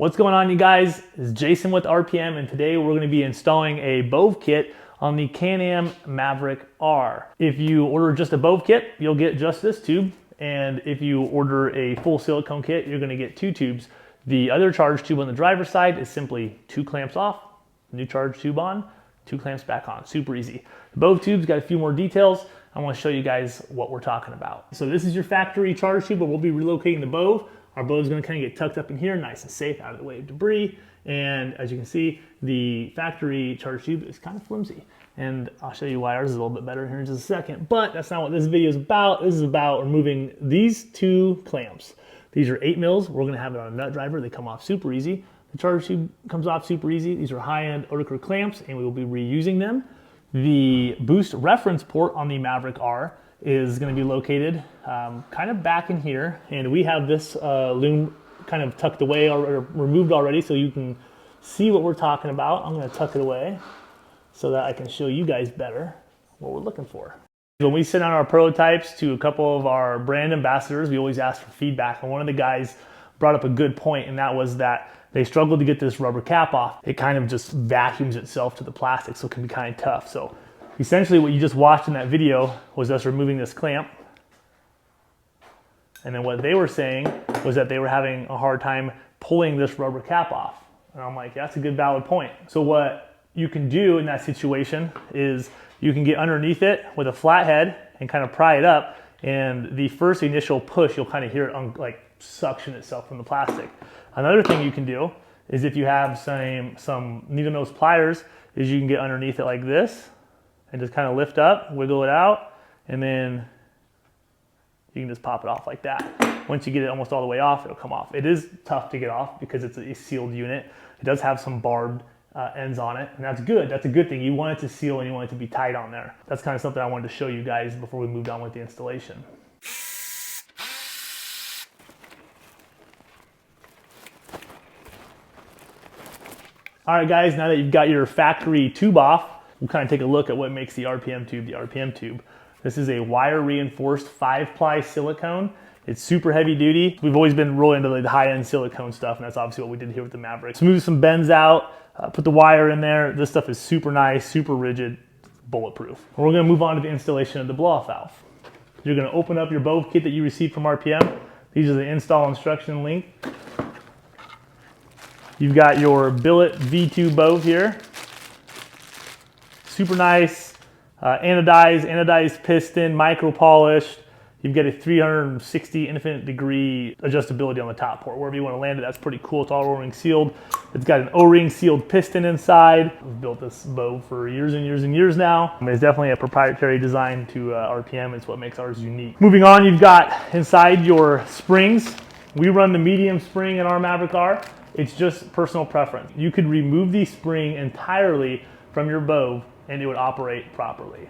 What's going on, you guys? It's Jason with RPM, and today we're going to be installing a BOV kit on the Can Am Maverick R. If you order just a BOV kit, you'll get just this tube, and if you order a full silicone kit, you're going to get two tubes. The other charge tube on the driver's side is simply 2 clamps off, new charge tube on, 2 clamps back on. Super easy. The BOV tube's got a few more details. I want to show you guys what we're talking about. So this is your factory charge tube, but we'll be relocating the BOV. Our BOV is going to kind of get tucked up in here, nice and safe, out of the way of debris. And as you can see, the factory charge tube is kind of flimsy. And I'll show you why ours is a little bit better here in just a second. But that's not what this video is about. This is about removing these 2 clamps. These are 8 mils. We're going to have it on a nut driver. They come off super easy. The charge tube comes off super easy. These are high-end Oetiker clamps, and we will be reusing them. The boost reference port on the Maverick R is going to be located kind of back in here, and we have this loom kind of tucked away or removed already, so you can see what we're talking about. I'm going to tuck it away so that I can show you guys better what we're looking for. When we send out our prototypes to a couple of our brand ambassadors, we always ask for feedback, and one of the guys brought up a good point, and that was that they struggled to get this rubber cap off. It kind of just vacuums itself to the plastic, so it can be kind of tough. So essentially what you just watched in that video was us removing this clamp. And then what they were saying was that they were having a hard time pulling this rubber cap off. And I'm like, that's a good valid point. So what you can do in that situation is you can get underneath it with a flat head and kind of pry it up. And the first initial push, you'll kind of hear it like suction itself from the plastic. Another thing you can do is if you have some needle nose pliers, is you can get underneath it like this and just kind of lift up, wiggle it out, and then you can just pop it off like that. Once you get it almost all the way off, it'll come off. It is tough to get off because it's a sealed unit. It does have some barbed ends on it, and that's good. That's a good thing. You want it to seal and you want it to be tight on there. That's kind of something I wanted to show you guys before we moved on with the installation. All right, guys, now that you've got your factory tube off, we'll kind of take a look at what makes the RPM tube the RPM tube. This is a wire reinforced 5-ply silicone. It's super heavy duty. We've always been really into the high-end silicone stuff, and that's obviously what we did here with the Maverick. Smooth some bends out, put the wire in there. This stuff is super nice, super rigid, bulletproof. And we're gonna move on to the installation of the blow-off valve. You're gonna open up your BOV kit that you received from RPM. These are the install instruction link. You've got your billet V2 BOV here. Super nice, anodized piston, micro polished. You've got a 360 infinite degree adjustability on the top port. Wherever you want to land it, that's pretty cool. It's all O-ring sealed. It's got an O-ring sealed piston inside. We've built this BOV for years and years and years now. It's definitely a proprietary design to RPM. It's what makes ours unique. Moving on, you've got inside your springs. We run the medium spring in our Maverick R. It's just personal preference. You could remove the spring entirely from your BOV and it would operate properly.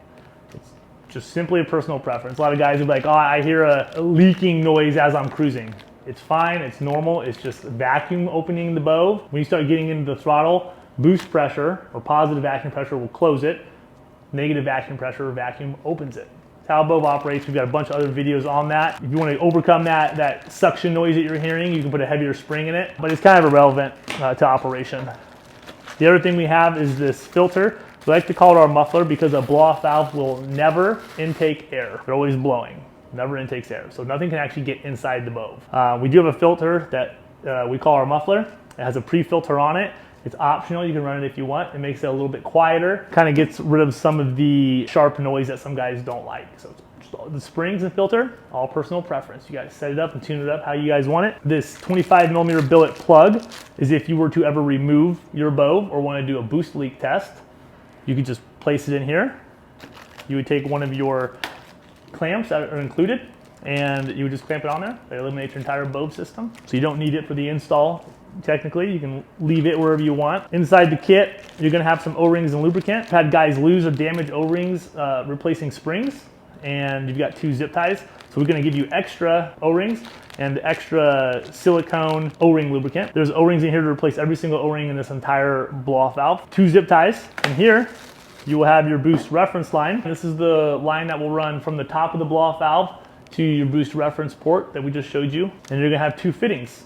It's just simply a personal preference. A lot of guys will be like, oh, I hear a leaking noise as I'm cruising. It's fine, it's normal, it's just vacuum opening the BOV. When you start getting into the throttle, boost pressure or positive vacuum pressure will close it. Negative vacuum pressure or vacuum opens it. That's how BOV operates. We've got a bunch of other videos on that. If you want to overcome that suction noise that you're hearing, you can put a heavier spring in it, but it's kind of irrelevant to operation. The other thing we have is this filter. We like to call it our muffler because a blow-off valve will never intake air. They're always blowing, never intakes air. So nothing can actually get inside the BOV. We do have a filter that we call our muffler. It has a pre-filter on it. It's optional, you can run it if you want. It makes it a little bit quieter. Kind of gets rid of some of the sharp noise that some guys don't like. So the springs and filter, all personal preference. You guys set it up and tune it up how you guys want it. This 25mm billet plug is if you were to ever remove your BOV or want to do a boost leak test, you could just place it in here. You would take one of your clamps that are included and you would just clamp it on there. That eliminates your entire BOV system. So you don't need it for the install. Technically, you can leave it wherever you want. Inside the kit, you're gonna have some O-rings and lubricant. I've had guys lose or damage O-rings replacing springs, and you've got 2 zip ties. So we're gonna give you extra O-rings and extra silicone O-ring lubricant. There's O-rings in here to replace every single O-ring in this entire blow-off valve. 2 zip ties, and here you will have your boost reference line. This is the line that will run from the top of the blow-off valve to your boost reference port that we just showed you. And you're gonna have 2 fittings.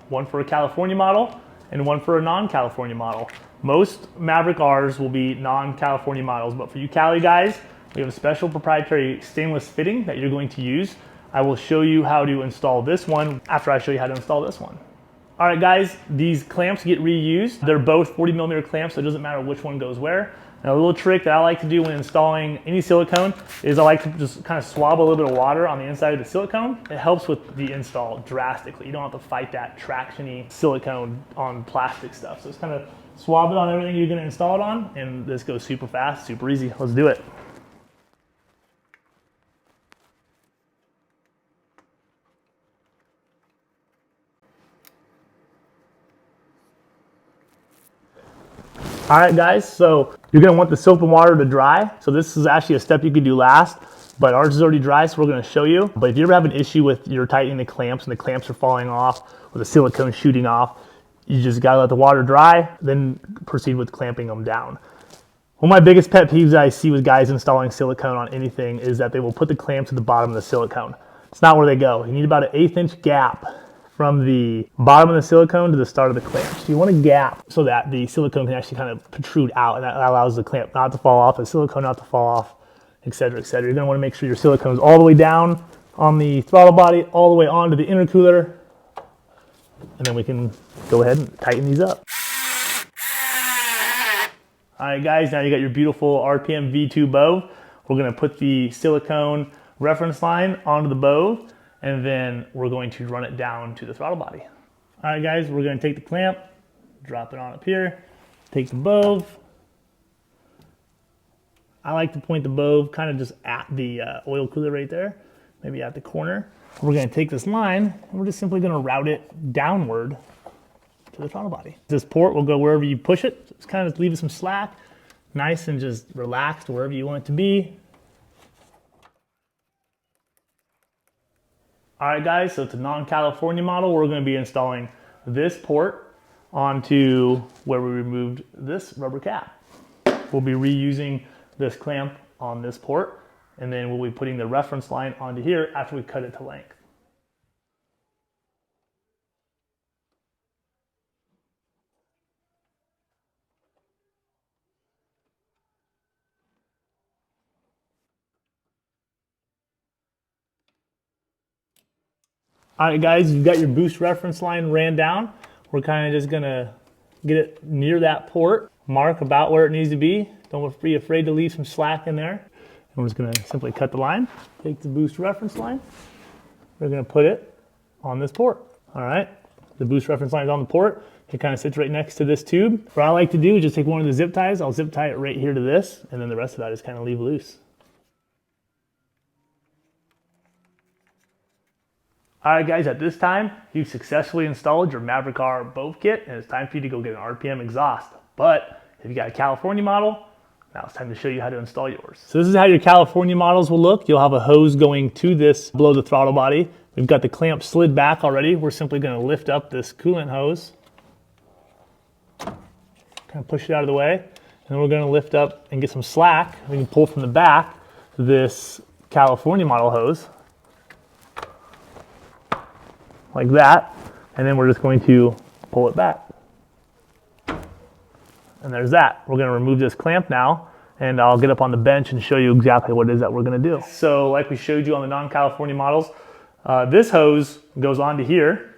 one for a California model and one for a non-California model. Most Maverick Rs will be non-California models, but for you Cali guys, we have a special proprietary stainless fitting that you're going to use. I will show you how to install this one after I show you how to install this one. All right guys, these clamps get reused. They're both 40mm clamps, so it doesn't matter which one goes where. Now a little trick that I like to do when installing any silicone is I like to just kind of swab a little bit of water on the inside of the silicone. It helps with the install drastically. You don't have to fight that traction-y silicone on plastic stuff. So it's kind of swab it on everything you're gonna install it on, and this goes super fast, super easy. Let's do it. All right guys, so you're gonna want the soap and water to dry. So this is actually a step you could do last, but ours is already dry, so we're gonna show you. But if you ever have an issue with you're tightening the clamps and the clamps are falling off or the silicone shooting off, you just gotta let the water dry, then proceed with clamping them down. One of my biggest pet peeves I see with guys installing silicone on anything is that they will put the clamps at the bottom of the silicone. It's not where they go. You need about an 1/8 inch gap from the bottom of the silicone to the start of the clamp. So you want a gap so that the silicone can actually kind of protrude out, and that allows the clamp not to fall off, the silicone not to fall off, etc., etc. You're gonna wanna make sure your silicone is all the way down on the throttle body, all the way onto the intercooler, and then we can go ahead and tighten these up. All right guys, now you got your beautiful RPM V2 BOV. We're gonna put the silicone reference line onto the BOV, and then we're going to run it down to the throttle body. All right guys, we're gonna take the clamp, drop it on up here, take the BOV. I like to point the BOV kind of just at the oil cooler right there, maybe at the corner. We're gonna take this line, and we're just simply gonna route it downward to the throttle body. This port will go wherever you push it. Just kind of leave it some slack, nice and just relaxed wherever you want it to be. All right guys, so it's a non-California model. We're gonna be installing this port onto where we removed this rubber cap. We'll be reusing this clamp on this port, and then we'll be putting the reference line onto here after we cut it to length. All right guys, you've got your boost reference line ran down. We're kind of just gonna get it near that port, mark about where it needs to be. Don't be afraid to leave some slack in there. And we're just gonna simply cut the line, take the boost reference line. We're gonna put it on this port. All right, the boost reference line is on the port. It kind of sits right next to this tube. What I like to do is just take one of the zip ties. I'll zip tie it right here to this, and then the rest of that I just kind of leave loose. All right guys, at this time, you've successfully installed your Maverick R BOV kit, and it's time for you to go get an RPM exhaust. But if you got a California model, now it's time to show you how to install yours. So this is how your California models will look. You'll have a hose going to this below the throttle body. We've got the clamp slid back already. We're simply gonna lift up this coolant hose, kind of push it out of the way, and then we're gonna lift up and get some slack. We can pull from the back this California model hose, like that, and then we're just going to pull it back. And there's that. We're gonna remove this clamp now, and I'll get up on the bench and show you exactly what it is that we're gonna do. So like we showed you on the non-California models, this hose goes onto here,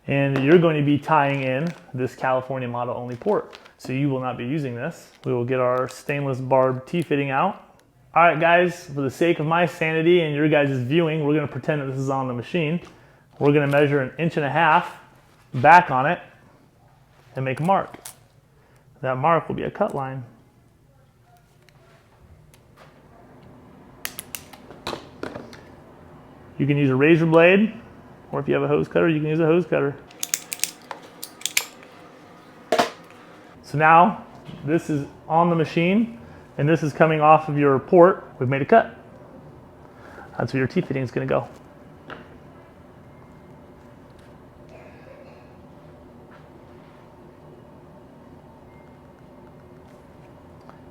and you're going to be tying in this California model only port. So you will not be using this. We will get our stainless barb T-fitting out. All right guys, for the sake of my sanity and your guys' viewing, we're gonna pretend that this is on the machine. We're gonna measure 1.5 inches back on it and make a mark. That mark will be a cut line. You can use a razor blade, or if you have a hose cutter, you can use a hose cutter. So now, this is on the machine, and this is coming off of your port. We've made a cut. That's where your T-fitting is gonna go.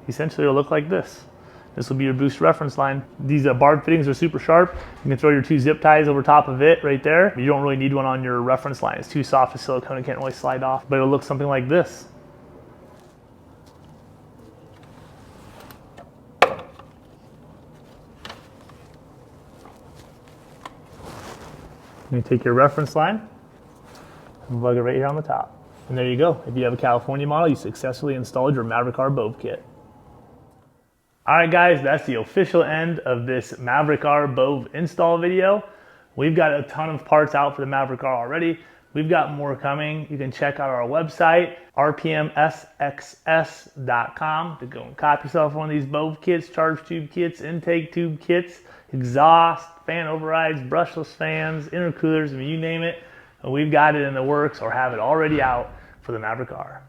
Essentially it'll look like this. This will be your booster reference line. These barb fittings are super sharp. You can throw your 2 zip ties over top of it right there. You don't really need one on your reference line. It's too soft for silicone, it can't really slide off, but it'll look something like this. You take your reference line and plug it right here on the top. And there you go. If you have a California model, you successfully installed your Maverick R BOV kit. All right, guys, that's the official end of this Maverick R BOV install video. We've got a ton of parts out for the Maverick R already. We've got more coming. You can check out our website, RPMSxS.com, to go and cop yourself one of these BOV kits, charge tube kits, intake tube kits, exhaust, fan overrides, brushless fans, intercoolers, I mean, you name it. We've got it in the works or have it already out for the Maverick R.